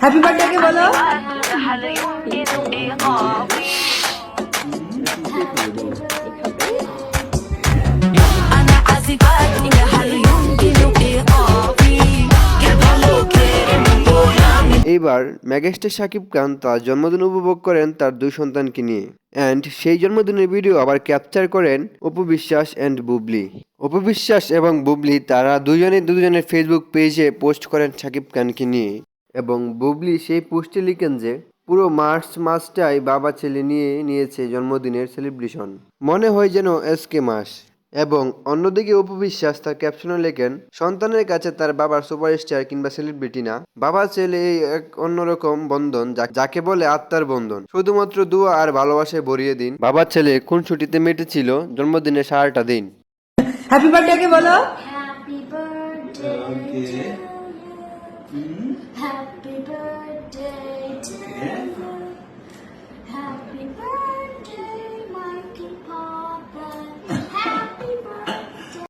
Happy birthday কে বলো। এইবার megastar Shakib Khan তার জন্মদিন উপভোগ করেন তার দুই সন্তানকে নিয়ে অ্যান্ড সেই জন্মদিনের ভিডিও আবার ক্যাপচার করেন অপু বিশ্বাস অ্যান্ড বুবলি। অপু বিশ্বাস এবং বুবলি তারা দুজনের ফেসবুক পেজে পোস্ট করেন শাকিব খানকে নিয়ে এবং বুবলি সেই পোস্টে লিখেন যে পুরো মার্চ মাসটাই বাবা ছেলে নিয়ে নিয়েছে জন্মদিনের সেলিব্রেশন, মনে হয় যেন এসকে মাস। এবং অন্যদিকে অপু বিশ্বাস তার ক্যাপশনে লেখেন সন্তানের কাছে তার বাবার সুপারস্টার কিংবা সেলিব্রিটি না, বাবা ছেলে এই এক অন্যরকম বন্ধন যাকে বলে আত্মার বন্ধন, শুধুমাত্র দোয়া আর ভালোবাসায় ভরিয়ে দিন। বাবা ছেলে কোন ছুটিতে মেটেছিল জন্মদিনের সারাটা দিন। হ্যাপি বার্থডে কে বলো। Happy birthday to you. Happy birthday.